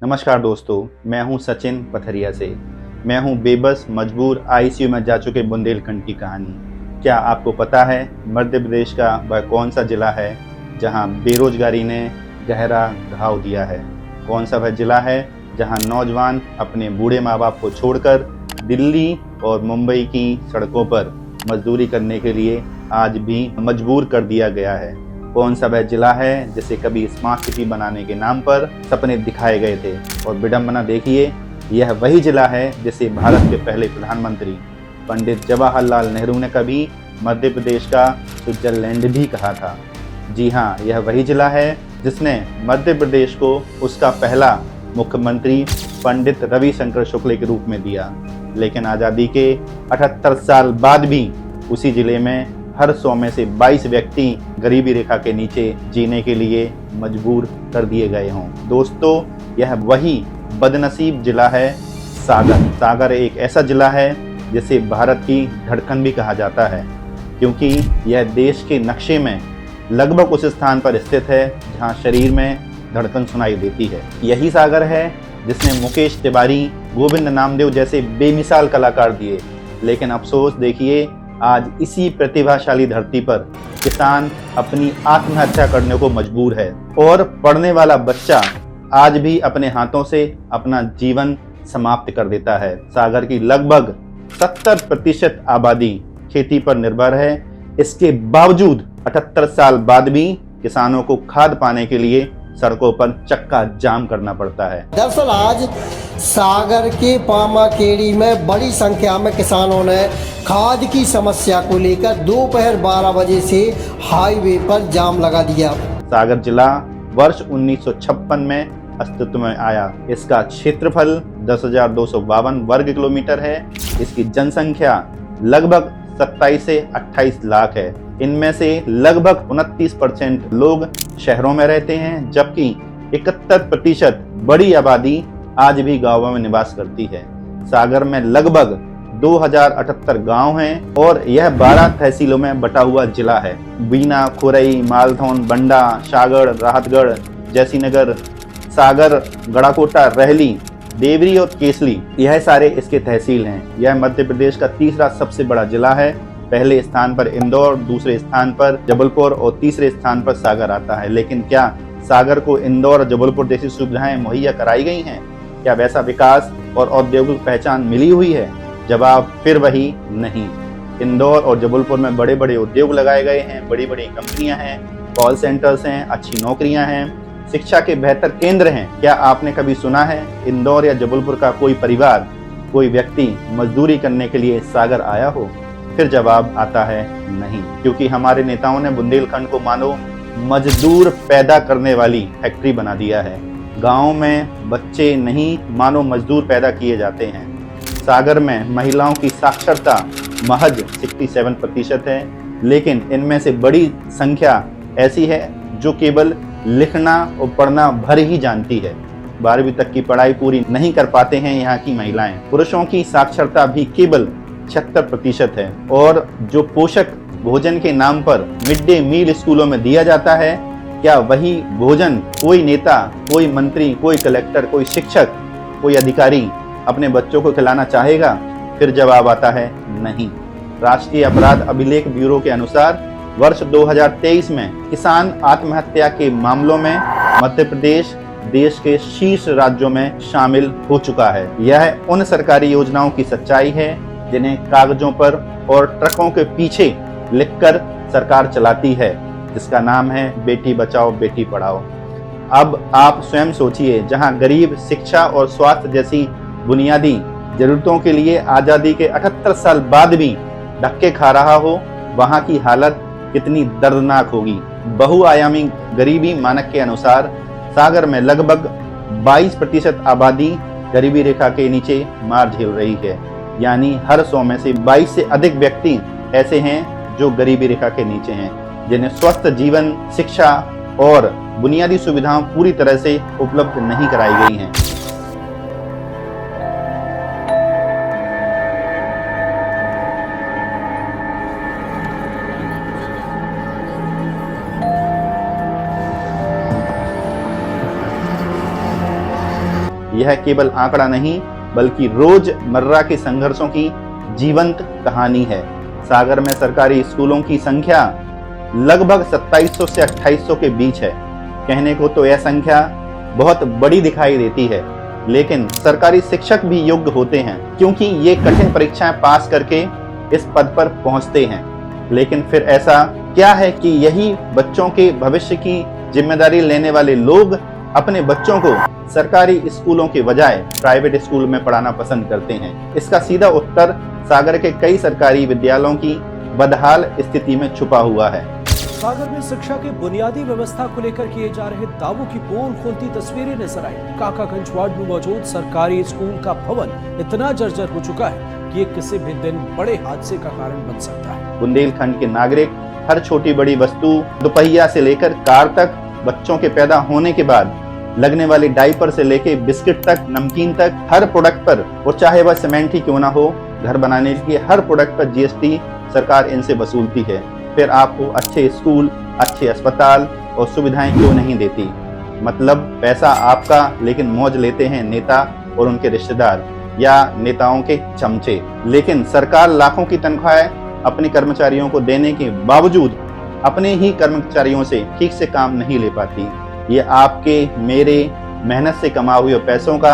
नमस्कार दोस्तों, मैं हूं सचिन पथरिया से। मैं हूं बेबस मजबूर आईसीयू में जा चुके बुंदेलखंड की कहानी। क्या आपको पता है मध्य प्रदेश का वह कौन सा जिला है जहां बेरोजगारी ने गहरा घाव दिया है? कौन सा वह जिला है जहां नौजवान अपने बूढ़े माँ बाप को छोड़कर दिल्ली और मुंबई की सड़कों पर मजदूरी करने के लिए आज भी मजबूर कर दिया गया है? कौन सा वह जिला है जिसे कभी स्मार्ट सिटी बनाने के नाम पर सपने दिखाए गए थे? और विडंबना देखिए, यह वही जिला है जिसे भारत के पहले प्रधानमंत्री पंडित जवाहरलाल नेहरू ने कभी मध्य प्रदेश का स्विट्जरलैंड भी कहा था। जी हाँ, यह वही जिला है जिसने मध्य प्रदेश को उसका पहला मुख्यमंत्री पंडित रविशंकर शुक्ल के रूप में दिया। लेकिन आज़ादी के 78 साल बाद भी उसी जिले में हर 100 में से 22 व्यक्ति गरीबी रेखा के नीचे जीने के लिए मजबूर कर दिए गए हों। दोस्तों, यह वही बदनसीब जिला है सागर। सागर एक ऐसा जिला है जिसे भारत की धड़कन भी कहा जाता है, क्योंकि यह देश के नक्शे में लगभग उस स्थान पर स्थित है जहां शरीर में धड़कन सुनाई देती है। यही सागर है जिसने मुकेश तिवारी, गोविंद नामदेव जैसे बेमिसाल कलाकार दिए। लेकिन अफसोस देखिए, आज इसी प्रतिभाशाली धरती पर किसान अपनी आत्महत्या करने को मजबूर है और पढ़ने वाला बच्चा आज भी अपने हाथों से अपना जीवन समाप्त कर देता है। सागर की लगभग 70% आबादी खेती पर निर्भर है। इसके बावजूद 78 साल बाद भी किसानों को खाद पाने के लिए सड़कों पर चक्का जाम करना पड़ता है। दरअसल आज सागर के पामाकेड़ी में बड़ी संख्या में किसानों ने खाद की समस्या को लेकर दोपहर 12 बजे से हाईवे पर जाम लगा दिया। सागर जिला वर्ष 1956 में अस्तित्व में आया। इसका क्षेत्रफल 10,252 वर्ग किलोमीटर है। इसकी जनसंख्या लगभग 27 से 28 लाख है। इनमें से लगभग 29% लोग शहरों में रहते हैं, जबकि 71% बड़ी आबादी आज भी गांवों में निवास करती है। सागर में लगभग 2078 गांव हैं और यह 12 तहसीलों में बटा हुआ जिला है। बीना, खुरई, मालथौन, बंडा, शागड़, राहतगढ़, जैसीनगर, सागर, गड़ाकोटा, रहली, देवरी और केसली, यह सारे इसके तहसील हैं। यह मध्य प्रदेश का तीसरा सबसे बड़ा जिला है। पहले स्थान पर इंदौर, दूसरे स्थान पर जबलपुर और तीसरे स्थान पर सागर आता है। लेकिन क्या सागर को इंदौर और जबलपुर जैसी सुविधाएं मुहैया कराई गई हैं? क्या वैसा विकास और औद्योगिक पहचान मिली हुई है? जवाब फिर वही नहीं। इंदौर और जबलपुर में बड़े बड़े उद्योग लगाए गए हैं, बड़ी बड़ी कंपनियां हैं, कॉल सेंटर्स हैं, अच्छी नौकरियां हैं, शिक्षा के बेहतर केंद्र हैं। क्या आपने कभी सुना है इंदौर या जबलपुर का कोई परिवार, कोई व्यक्ति मजदूरी करने के लिए सागर आया हो? फिर जवाब आता है नहीं, क्योंकि हमारे नेताओं ने बुंदेलखंड को मानो मजदूर पैदा करने वाली फैक्ट्री बना दिया है। गाँव में बच्चे नहीं मानो मजदूर पैदा किए जाते हैं। सागर में महिलाओं की साक्षरता महज 67% है, लेकिन इनमें से बड़ी संख्या ऐसी है जो केवल लिखना और पढ़ना भर ही जानती है। 12वीं तक की पढ़ाई पूरी नहीं कर पाते हैं यहाँ की महिलाएं। पुरुषों की साक्षरता भी केवल 76% है। और जो पोषक भोजन के नाम पर मिड डे मील स्कूलों में दिया जाता है, क्या वही भोजन कोई नेता, कोई मंत्री, कोई कलेक्टर, कोई शिक्षक, कोई अधिकारी अपने बच्चों को खिलाना चाहेगा? फिर जवाब आता है नहीं। राष्ट्रीय अपराध अभिलेख ब्यूरो के अनुसार वर्ष 2023 में किसान आत्महत्या के मामलों में मध्य प्रदेश देश के शीर्ष राज्यों में शामिल हो चुका है। यह उन सरकारी योजनाओं की सच्चाई है जिन्हें कागजों पर और ट्रकों के पीछे लिखकर सरकार चलाती है, जिसका नाम है बेटी बचाओ बेटी पढ़ाओ। अब आप स्वयं सोचिए, जहां गरीब शिक्षा और स्वास्थ्य जैसी बुनियादी जरूरतों के लिए आजादी के 78 साल बाद भी धक्के खा रहा हो, वहां की हालत कितनी दर्दनाक होगी। बहुआयामी गरीबी मानक के अनुसार सागर में लगभग 22% आबादी गरीबी रेखा के नीचे मार झेल रही है। यानी हर 100 में से 22 से अधिक व्यक्ति ऐसे हैं जो गरीबी रेखा के नीचे हैं, जिन्हें स्वस्थ जीवन, शिक्षा और बुनियादी सुविधाएं पूरी तरह से उपलब्ध नहीं कराई गई हैं। यह केवल आंकड़ा नहीं बल्कि रोजमर्रा के संघर्षों की जीवंत कहानी है। सागर में सरकारी स्कूलों की संख्या लगभग 2700 से 2800 के बीच है। कहने को तो यह संख्या बहुत बड़ी दिखाई देती है, लेकिन सरकारी शिक्षक भी योग्य होते हैं क्योंकि ये कठिन परीक्षाएं पास करके इस पद पर पहुंचते हैं। लेकिन फिर ऐसा क्या है कि यही बच्चों के भविष्य की जिम्मेदारी लेने वाले लोग अपने बच्चों को सरकारी स्कूलों के बजाय प्राइवेट स्कूल में पढ़ाना पसंद करते हैं? इसका सीधा उत्तर सागर के कई सरकारी विद्यालयों की बदहाल स्थिति में छुपा हुआ है। सागर में शिक्षा की बुनियादी व्यवस्था को लेकर किए जा रहे दावों की पोल खोलती तस्वीरें नजर आई। काकागंज वार्ड में मौजूद सरकारी स्कूल का भवन इतना जर्जर हो चुका है कि ये किसी भी दिन बड़े हादसे का कारण बन सकता है। बुंदेलखंड के नागरिक हर छोटी बड़ी वस्तु, दोपहिया से लेकर कार तक, बच्चों के पैदा होने के बाद लगने वाले डायपर से लेके बिस्किट तक, नमकीन तक, हर प्रोडक्ट पर, और चाहे वह सीमेंट ही क्यों ना हो, घर बनाने के हर प्रोडक्ट पर जीएसटी सरकार इनसे वसूलती है। फिर आपको अच्छे स्कूल, अच्छे अस्पताल और सुविधाएं क्यों नहीं देती? मतलब पैसा आपका, लेकिन मौज लेते हैं नेता और उनके रिश्तेदार या नेताओं के चमचे। लेकिन सरकार लाखों की तनख्वाहें अपने कर्मचारियों को देने के बावजूद अपने ही कर्मचारियों से ठीक से काम नहीं ले पाती। ये आपके मेरे मेहनत से कमाए हुए पैसों का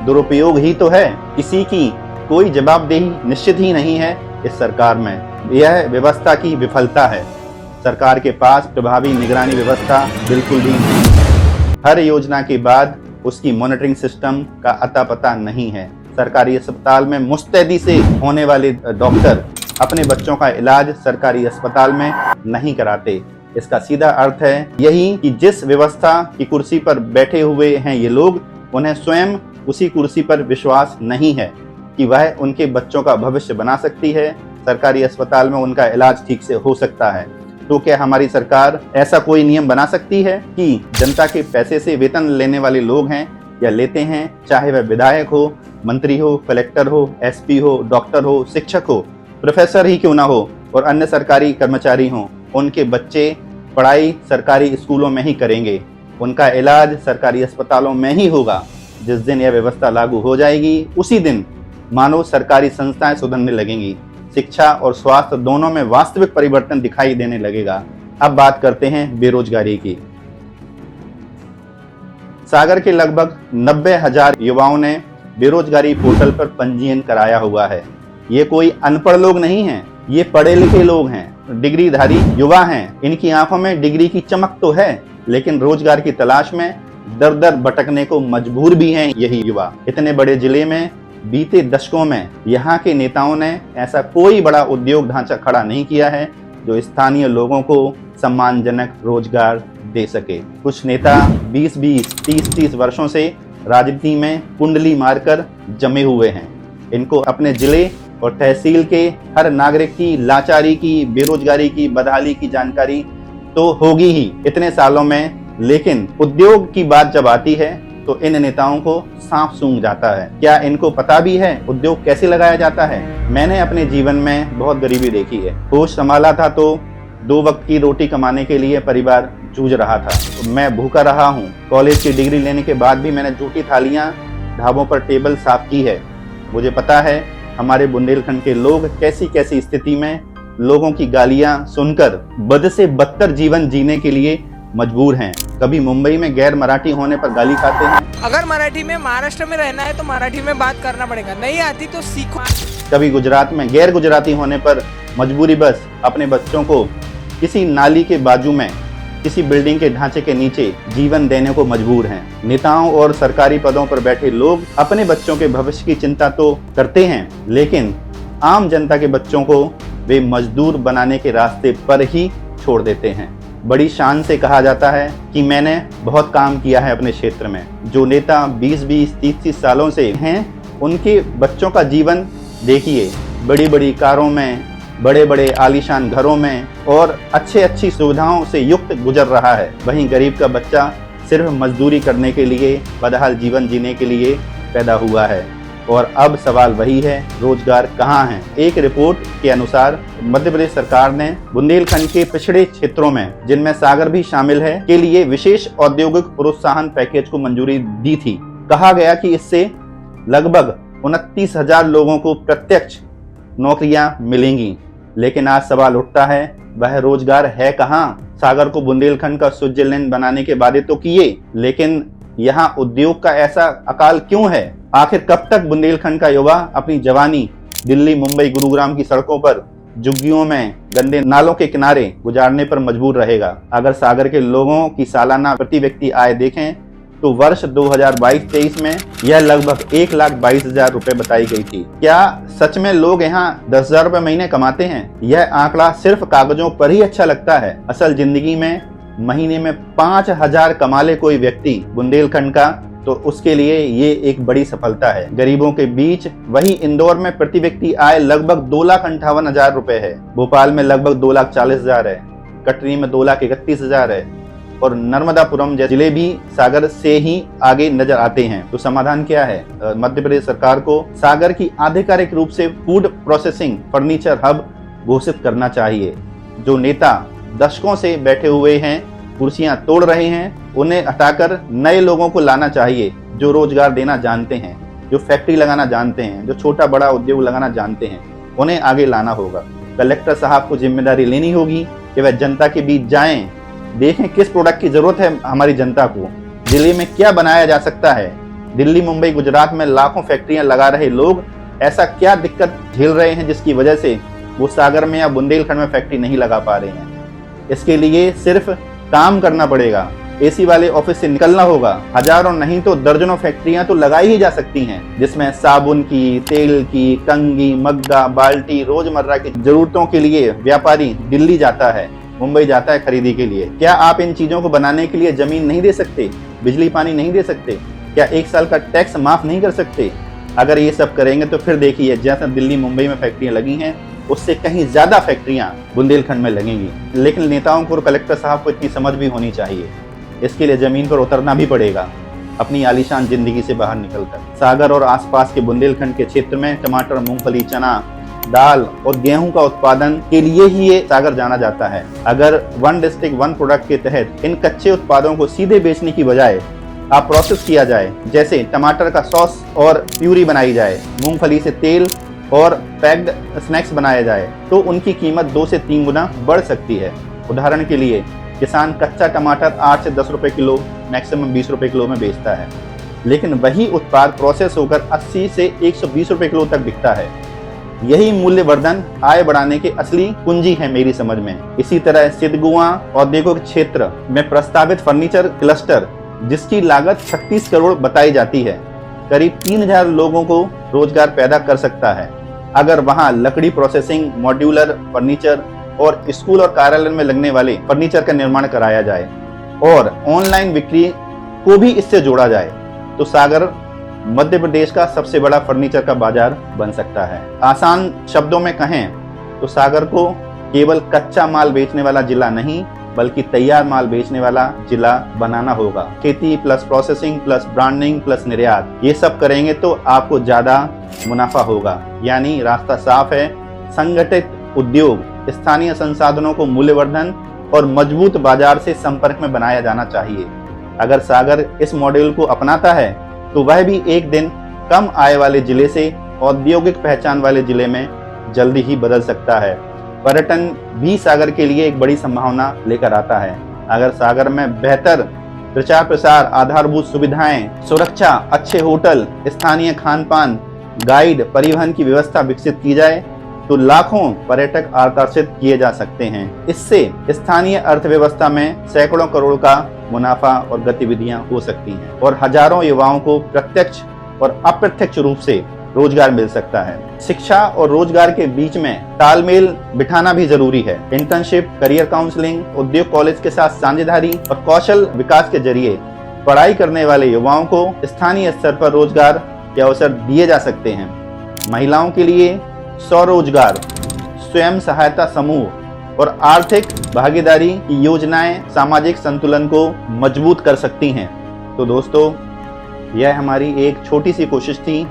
दुरुपयोग ही तो है। किसी की कोई जवाबदेही निश्चित ही नहीं है इस सरकार में। यह व्यवस्था की विफलता है। सरकार के पास प्रभावी निगरानी व्यवस्था बिल्कुल भी नहीं। हर योजना के बाद उसकी मॉनिटरिंग सिस्टम का अता पता नहीं है। सरकारी अस्पताल में मुस्तैदी से होने वाले डॉक्टर अपने बच्चों का इलाज सरकारी अस्पताल में नहीं कराते। इसका सीधा अर्थ है यही कि जिस व्यवस्था की कुर्सी पर बैठे हुए हैं ये लोग, उन्हें स्वयं उसी कुर्सी पर विश्वास नहीं है कि वह उनके बच्चों का भविष्य बना सकती है, सरकारी अस्पताल में उनका इलाज ठीक से हो सकता है। तो क्या हमारी सरकार ऐसा कोई नियम बना सकती है कि जनता के पैसे से वेतन लेने वाले लोग हैं या लेते हैं, चाहे वह विधायक हो, मंत्री हो, कलेक्टर हो, एसपी हो, डॉक्टर हो, शिक्षक हो, प्रोफेसर ही क्यों ना हो और अन्य सरकारी कर्मचारी हों, उनके बच्चे पढ़ाई सरकारी स्कूलों में ही करेंगे, उनका इलाज सरकारी अस्पतालों में ही होगा। जिस दिन यह व्यवस्था लागू हो जाएगी उसी दिन मानो सरकारी संस्थाएं सुधरने लगेंगी, शिक्षा और स्वास्थ्य दोनों में वास्तविक परिवर्तन दिखाई देने लगेगा। अब बात करते हैं बेरोजगारी की। सागर के लगभग 90,000 युवाओं ने बेरोजगारी पोर्टल पर पंजीयन कराया हुआ है। ये कोई अनपढ़ लोग नहीं हैं, ये पढ़े लिखे लोग हैं, डिग्रीधारी युवा हैं। इनकी आंखों में डिग्री की चमक तो है, लेकिन रोजगार की तलाश में दर दर भटकने को मजबूर भी हैं यही युवा। इतने बड़े जिले में बीते दशकों में यहाँ के नेताओं ने ऐसा कोई बड़ा उद्योग ढांचा खड़ा नहीं किया है जो स्थानीय लोगों को सम्मानजनक रोजगार दे सके। कुछ नेता 20-20, 30-30 वर्षों से राजनीति में कुंडली मारकर जमे हुए हैं। इनको अपने जिले और तहसील के हर नागरिक की लाचारी की, बेरोजगारी की, बदहाली की जानकारी तो होगी ही इतने सालों में, लेकिन उद्योग की बात जब आती है तो इन नेताओं को सांप सूंघ जाता है। क्या इनको पता भी है उद्योग कैसे लगाया जाता है? मैंने अपने जीवन में बहुत गरीबी देखी है। होश संभाला था तो 2 वक्त की रोटी कमाने के लिए परिवार जूझ रहा था। तो मैं भूखा रहा हूँ। कॉलेज की डिग्री लेने के बाद भी मैंने जूठी थालियां ढाबों पर टेबल साफ की है। मुझे पता है हमारे बुंदेलखंड के लोग कैसी कैसी स्थिति में लोगों की गालियां सुनकर बद से बदतर जीवन जीने के लिए मजबूर हैं। कभी मुंबई में गैर मराठी होने पर गाली खाते हैं। अगर मराठी में महाराष्ट्र में रहना है तो मराठी में बात करना पड़ेगा, नहीं आती तो सीखो। कभी गुजरात में गैर गुजराती होने पर मजबूरी बस अपने बच्चों को किसी नाली के बाजू में, किसी बिल्डिंग के ढांचे के नीचे जीवन देने को मजबूर हैं। नेताओं और सरकारी पदों पर बैठे लोग अपने बच्चों के भविष्य की चिंता तो करते हैं, लेकिन आम जनता के बच्चों को वे मजदूर बनाने के रास्ते पर ही छोड़ देते हैं। बड़ी शान से कहा जाता है कि मैंने बहुत काम किया है अपने क्षेत्र में। जो नेता 20-20, 30-30 सालों से हैं, उनके बच्चों का जीवन देखिए, बड़ी बड़ी कारों में, बड़े बड़े आलीशान घरों में और अच्छी सुविधाओं से युक्त गुजर रहा है। वहीं गरीब का बच्चा सिर्फ मजदूरी करने के लिए, बदहाल जीवन जीने के लिए पैदा हुआ है। और अब सवाल वही है, रोजगार कहाँ है? एक रिपोर्ट के अनुसार मध्य प्रदेश सरकार ने बुंदेलखंड के पिछड़े क्षेत्रों में, जिनमें सागर भी शामिल है, के लिए विशेष औद्योगिक प्रोत्साहन पैकेज को मंजूरी दी थी। कहा गया कि इससे लगभग 29,000 लोगों को प्रत्यक्ष नौकरियां मिलेंगी। लेकिन आज सवाल उठता है, वह रोजगार है कहां? सागर को बुंदेलखंड का स्विट्जरलैंड बनाने के वादे तो किए, लेकिन यहां उद्योग का ऐसा अकाल क्यों है? आखिर कब तक बुंदेलखंड का युवा अपनी जवानी दिल्ली, मुंबई, गुरुग्राम की सड़कों पर, झुग्गियों में, गंदे नालों के किनारे गुजारने पर मजबूर रहेगा? अगर सागर के लोगों की सालाना प्रति व्यक्ति आय देखें तो वर्ष 2022-23 में यह लगभग 1,22,000 रुपए बताई गई थी। क्या सच में लोग यहाँ 10,000 रुपए महीने कमाते हैं? यह आंकड़ा सिर्फ कागजों पर ही अच्छा लगता है। असल जिंदगी में महीने में 5,000 कमा ले कोई व्यक्ति बुंदेलखंड का, तो उसके लिए ये एक बड़ी सफलता है। गरीबों के बीच वही इंदौर में प्रति व्यक्ति आय लगभग 2,58,000 रुपए है, भोपाल में लगभग 2,40,000 है, कटनी में 2,31,000 है और नर्मदापुरम जैसे जिले भी सागर से ही आगे नजर आते हैं। तो समाधान क्या है? मध्य प्रदेश सरकार को सागर की आधिकारिक रूप से फूड प्रोसेसिंग फर्नीचर हब घोषित करना चाहिए। जो नेता दशकों से बैठे हुए हैं, कुर्सियां तोड़ रहे हैं, उन्हें हटाकर नए लोगों को लाना चाहिए जो रोजगार देना जानते हैं, जो फैक्ट्री लगाना जानते हैं, जो छोटा बड़ा उद्योग लगाना जानते हैं, उन्हें आगे लाना होगा। कलेक्टर साहब को जिम्मेदारी लेनी होगी कि वह जनता के बीच जाएं, देखें किस प्रोडक्ट की जरूरत है हमारी जनता को, जिले में क्या बनाया जा सकता है। दिल्ली, मुंबई, गुजरात में लाखों फैक्ट्रियां लगा रहे लोग ऐसा क्या दिक्कत झेल रहे हैं जिसकी वजह से वो सागर में या बुंदेलखंड में फैक्ट्री नहीं लगा पा रहे हैं? इसके लिए सिर्फ काम करना पड़ेगा, एसी वाले ऑफिस से निकलना होगा। हजारों नहीं तो दर्जनों फैक्ट्रियां तो लगाई ही जा सकती हैं, जिसमें साबुन की, तेल की, कंघी, मग्गा, बाल्टी, रोजमर्रा की जरूरतों के लिए व्यापारी दिल्ली जाता है, मुंबई जाता है खरीदी के लिए। क्या आप इन चीजों को बनाने के लिए जमीन नहीं दे सकते, बिजली पानी नहीं दे सकते? क्या 1 साल का टैक्स माफ नहीं कर सकते? अगर ये सब करेंगे तो फिर देखिए, जैसा दिल्ली मुंबई में फैक्ट्रियां लगी हैं, उससे कहीं ज्यादा फैक्ट्रियां बुंदेलखंड में लगेंगी। लेकिन नेताओं को और कलेक्टर साहब को इतनी समझ भी होनी चाहिए। इसके लिए जमीन पर उतरना भी पड़ेगा, अपनी आलीशान जिंदगी से बाहर निकलकर। सागर और आसपास के बुंदेलखंड के क्षेत्र में टमाटर, मूंगफली, चना, दाल और गेहूं का उत्पादन के लिए ही ये सागर जाना जाता है। अगर वन डिस्ट्रिक्ट वन प्रोडक्ट के तहत इन कच्चे उत्पादों को सीधे बेचने की बजाय आप प्रोसेस किया जाए, जैसे टमाटर का सॉस और प्यूरी बनाई जाए, मूंगफली से तेल और पैक्ड स्नैक्स बनाया जाए, तो उनकी कीमत 2 से 3 गुना बढ़ सकती है। उदाहरण के लिए किसान कच्चा टमाटर 8 से 10 रुपए किलो, मैक्सिमम 20 रुपए किलो में बेचता है, लेकिन वही उत्पाद प्रोसेस होकर 80 से 120 रुपए किलो तक बिकता है। यही मूल्यवर्धन आय बढ़ाने की असली कुंजी है मेरी समझ में। इसी तरह सिद्धगुआ औद्योगिक क्षेत्र में प्रस्तावित फर्नीचर क्लस्टर, जिसकी लागत 36 करोड़ बताई जाती है, करीब 3,000 लोगों को रोजगार पैदा कर सकता है। अगर वहां लकड़ी प्रोसेसिंग, मॉड्यूलर फर्नीचर और स्कूल और कार्यालय में लगने वाले फर्नीचर का निर्माण कराया जाए और ऑनलाइन बिक्री को भी इससे जोड़ा जाए, तो सागर मध्य प्रदेश का सबसे बड़ा फर्नीचर का बाजार बन सकता है। आसान शब्दों में कहें तो सागर को केवल कच्चा माल बेचने वाला जिला नहीं, बल्कि तैयार माल बेचने वाला जिला बनाना होगा। खेती plus processing plus branding plus निर्यात, ये सब करेंगे तो आपको ज्यादा मुनाफा होगा। यानी रास्ता साफ है, संगठित उद्योग, स्थानीय संसाधनों को मूल्यवर्धन और मजबूत बाजार से संपर्क में बनाया जाना चाहिए। अगर सागर इस मॉडल को अपनाता है तो वह भी एक दिन कम आय वाले जिले से औद्योगिक पहचान वाले जिले में जल्दी ही बदल सकता है। पर्यटन भी सागर के लिए एक बड़ी संभावना लेकर आता है। अगर सागर में बेहतर प्रचार प्रसार, आधारभूत सुविधाएं, सुरक्षा, अच्छे होटल, स्थानीय खान पान, गाइड, परिवहन की व्यवस्था विकसित की जाए तो लाखों पर्यटक आकर्षित किए जा सकते हैं। इससे स्थानीय अर्थव्यवस्था में सैकड़ों करोड़ का मुनाफा और गतिविधियां हो सकती हैं और हजारों युवाओं को प्रत्यक्ष और अप्रत्यक्ष रूप से रोजगार मिल सकता है। शिक्षा और रोजगार के बीच में तालमेल बिठाना भी जरूरी है। इंटर्नशिप, करियर काउंसलिंग, उद्योग कॉलेज के साथ साझेदारी और कौशल विकास के जरिए पढ़ाई करने वाले युवाओं को स्थानीय स्तर पर रोजगार के अवसर दिए जा सकते हैं। महिलाओं के लिए स्वरोजगार, स्वयं सहायता समूह और आर्थिक भागीदारी की योजनाएं सामाजिक संतुलन को मजबूत कर सकती हैं। तो दोस्तों, यह हमारी एक छोटी सी कोशिश थी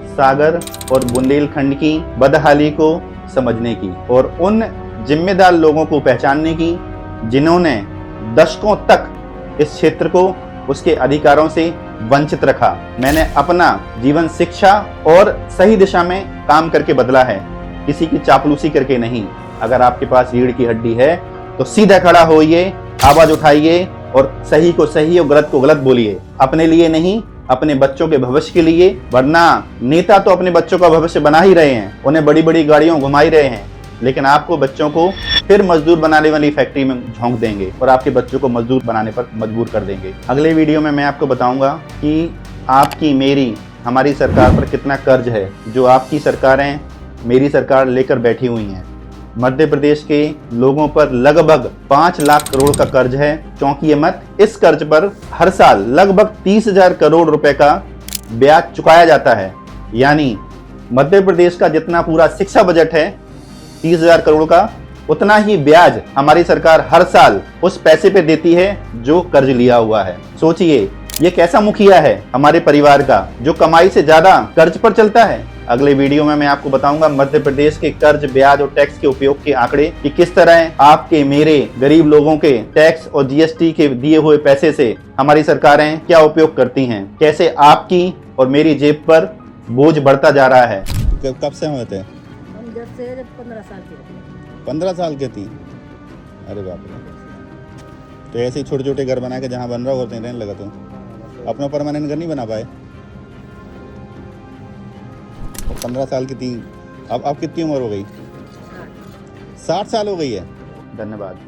सागर और बुंदेलखंड की बदहाली को समझने की और उन जिम्मेदार लोगों को पहचानने की जिन्होंने दशकों तक इस क्षेत्र को उसके अधिकारों से वंचित रखा। मैंने अपना जीवन शिक्षा और सही दिशा में काम करके बदला है, किसी की चापलूसी करके नहीं। अगर आपके पास रीढ़ की हड्डी है तो सीधा खड़ा होइए, आवाज उठाइए और सही को सही और गलत को गलत बोलिए। अपने लिए नहीं, अपने बच्चों के भविष्य के लिए। वरना नेता तो अपने बच्चों का भविष्य बना ही रहे हैं, उन्हें बड़ी बड़ी गाड़ियों घुमा ही रहे हैं, लेकिन आपको बच्चों को फिर मजदूर बनाने वाली फैक्ट्री में झोंक देंगे और आपके बच्चों को मजदूर बनाने पर मजबूर कर देंगे। अगले वीडियो में मैं आपको बताऊंगा कि आपकी, मेरी, हमारी सरकार पर कितना कर्ज है जो आपकी सरकारें, मेरी सरकार लेकर बैठी हुई हैं। मध्य प्रदेश के लोगों पर लगभग 5 लाख करोड़ का कर्ज है। चौंकिए मत, इस कर्ज पर हर साल लगभग 30,000 करोड़ रुपए का ब्याज चुकाया जाता है। यानी मध्य प्रदेश का जितना पूरा शिक्षा बजट है 30,000 करोड़ का, उतना ही ब्याज हमारी सरकार हर साल उस पैसे पे देती है जो कर्ज लिया हुआ है। सोचिए ये कैसा मुखिया है हमारे परिवार का जो कमाई से ज्यादा कर्ज पर चलता है। अगले वीडियो में मैं आपको बताऊंगा मध्य प्रदेश के कर्ज, ब्याज और टैक्स के उपयोग के आंकड़े, कि किस तरह आपके, मेरे, गरीब लोगों के टैक्स और जीएसटी के दिए हुए पैसे से हमारी सरकारें क्या उपयोग करती हैं, कैसे आपकी और मेरी जेब पर बोझ बढ़ता जा रहा है। कब से हुए थे? हम जब 15 साल के थे। 15 साल के थी? अरे बाप रे। तो ऐसे ही छोटे छोटे घर बना के जहाँ बन रहा होते रहने लगा, तो अपना परमानेंट घर नहीं बना पाए। 15 साल की थी। अब कितनी उम्र हो गई? 60 साल हो गई है। धन्यवाद।